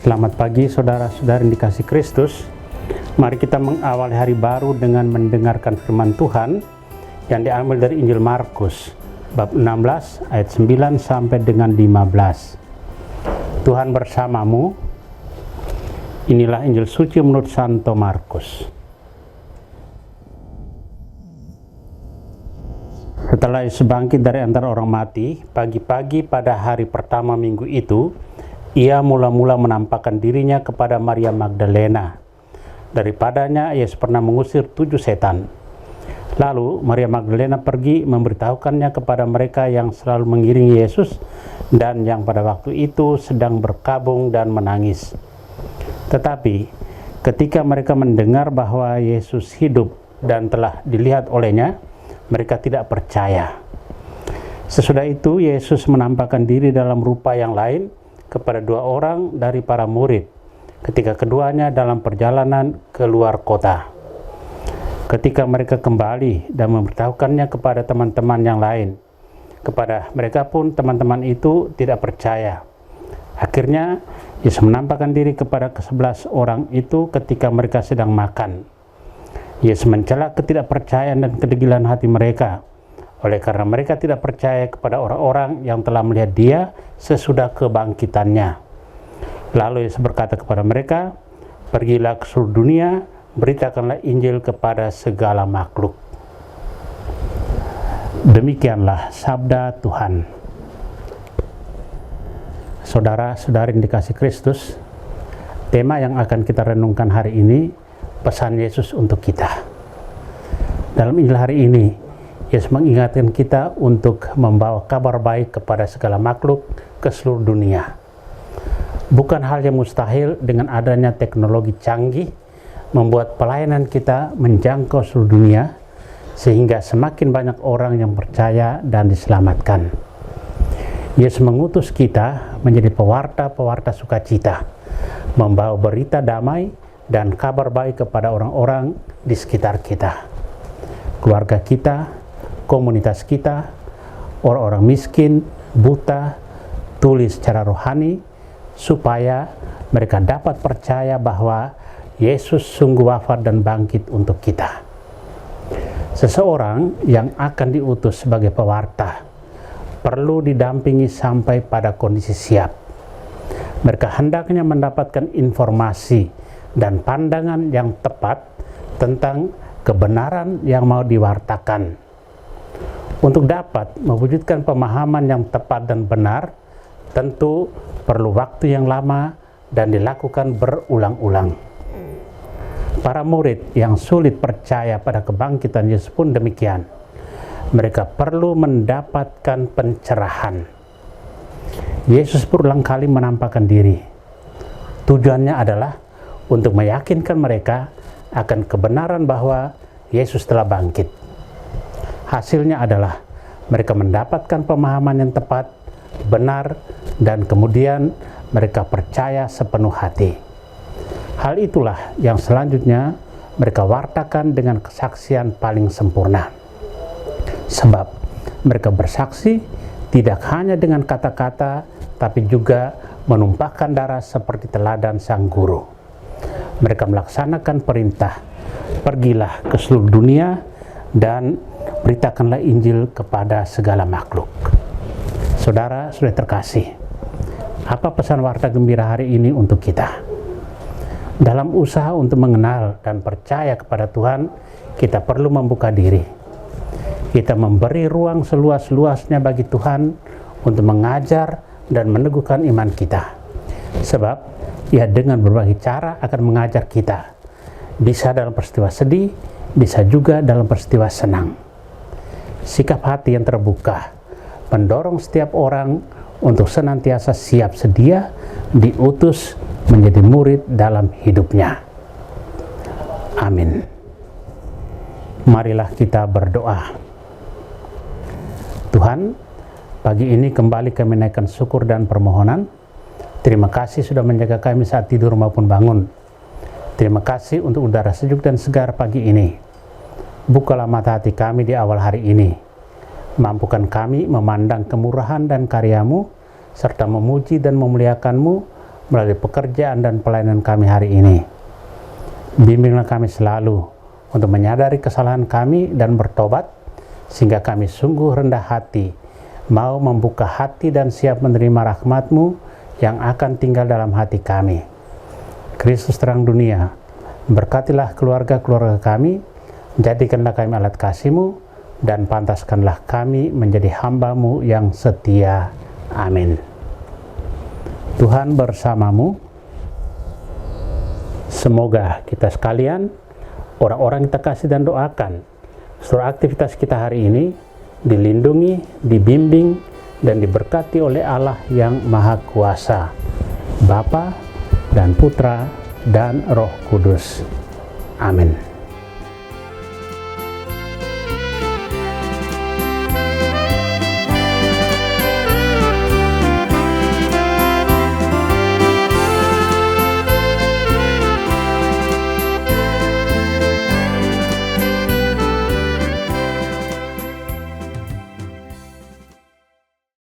Selamat pagi saudara-saudara yang dikasihi Kristus. Mari kita mengawali hari baru dengan mendengarkan firman Tuhan yang diambil dari Injil Markus bab 16 ayat 9 sampai dengan 15. Tuhan bersamamu. Inilah Injil suci menurut Santo Markus. Setelah Yesus bangkit dari antara orang mati, pagi-pagi pada hari pertama minggu itu, ia mula-mula menampakkan dirinya kepada Maria Magdalena. Daripadanya Yesus pernah mengusir 7 setan. Lalu Maria Magdalena pergi memberitahukannya kepada mereka yang selalu mengiringi Yesus dan yang pada waktu itu sedang berkabung dan menangis. Tetapi ketika mereka mendengar bahwa Yesus hidup dan telah dilihat olehnya, mereka tidak percaya. Sesudah itu Yesus menampakkan diri dalam rupa yang lain kepada 2 orang dari para murid ketika keduanya dalam perjalanan ke luar kota. Ketika mereka kembali dan memberitahukannya kepada teman-teman yang lain, kepada mereka pun teman-teman itu tidak percaya. Akhirnya Yesus menampakkan diri kepada ke-11 orang itu ketika mereka sedang makan. Yesus mencela ketidakpercayaan dan kedegilan hati mereka, oleh karena mereka tidak percaya kepada orang-orang yang telah melihat Dia sesudah kebangkitannya. Lalu Yesus berkata kepada mereka, "Pergilah ke seluruh dunia, beritakanlah Injil kepada segala makhluk." Demikianlah sabda Tuhan. Saudara-saudari yang dikasihi Kristus, tema yang akan kita renungkan hari ini, pesan Yesus untuk kita. Dalam Injil hari ini, Yesus mengingatkan kita untuk membawa kabar baik kepada segala makhluk ke seluruh dunia. Bukan hal yang mustahil dengan adanya teknologi canggih membuat pelayanan kita menjangkau seluruh dunia sehingga semakin banyak orang yang percaya dan diselamatkan. Yesus mengutus kita menjadi pewarta-pewarta sukacita, membawa berita damai dan kabar baik kepada orang-orang di sekitar kita, keluarga kita, komunitas kita, orang-orang miskin, buta, tuli secara rohani, supaya mereka dapat percaya bahwa Yesus sungguh wafat dan bangkit untuk kita. Seseorang yang akan diutus sebagai pewarta perlu didampingi sampai pada kondisi siap. Mereka hendaknya mendapatkan informasi dan pandangan yang tepat tentang kebenaran yang mau diwartakan. Untuk dapat mewujudkan pemahaman yang tepat dan benar, tentu perlu waktu yang lama dan dilakukan berulang-ulang. Para murid yang sulit percaya pada kebangkitan Yesus pun demikian. Mereka perlu mendapatkan pencerahan. Yesus berulang kali menampakkan diri. Tujuannya adalah untuk meyakinkan mereka akan kebenaran bahwa Yesus telah bangkit. Hasilnya adalah mereka mendapatkan pemahaman yang tepat, benar, dan kemudian mereka percaya sepenuh hati. Hal itulah yang selanjutnya mereka wartakan dengan kesaksian paling sempurna. Sebab mereka bersaksi tidak hanya dengan kata-kata, tapi juga menumpahkan darah seperti teladan sang guru. Mereka melaksanakan perintah, "Pergilah ke seluruh dunia dan beritakanlah Injil kepada segala makhluk." Saudara sudah terkasih, apa pesan warta gembira hari ini untuk kita? Dalam usaha untuk mengenal dan percaya kepada Tuhan, kita perlu membuka diri. Kita memberi ruang seluas-luasnya bagi Tuhan untuk mengajar dan meneguhkan iman kita. Sebab Ia dengan berbagai cara akan mengajar kita. Bisa dalam peristiwa sedih, bisa juga dalam peristiwa senang. Sikap hati yang terbuka mendorong setiap orang untuk senantiasa siap sedia diutus menjadi murid dalam hidupnya. Amin. Marilah kita berdoa. Tuhan, pagi ini kembali kami menaikkan syukur dan permohonan. Terima kasih sudah menjaga kami saat tidur maupun bangun. Terima kasih untuk udara sejuk dan segar pagi ini. Bukalah mata hati kami di awal hari ini. Mampukan kami memandang kemurahan dan karya-Mu, serta memuji dan memuliakan-Mu melalui pekerjaan dan pelayanan kami hari ini. Bimbinglah kami selalu untuk menyadari kesalahan kami dan bertobat, sehingga kami sungguh rendah hati, mau membuka hati dan siap menerima rahmat-Mu yang akan tinggal dalam hati kami. Kristus terang dunia, berkatilah keluarga-keluarga kami, jadikanlah kami alat kasih-Mu, dan pantaskanlah kami menjadi hamba-Mu yang setia. Amin. Tuhan bersamamu. Semoga kita sekalian, orang-orang kita kasih dan doakan, seluruh aktivitas kita hari ini dilindungi, dibimbing, dan diberkati oleh Allah yang Maha Kuasa, Bapa dan Putra dan Roh Kudus. Amin.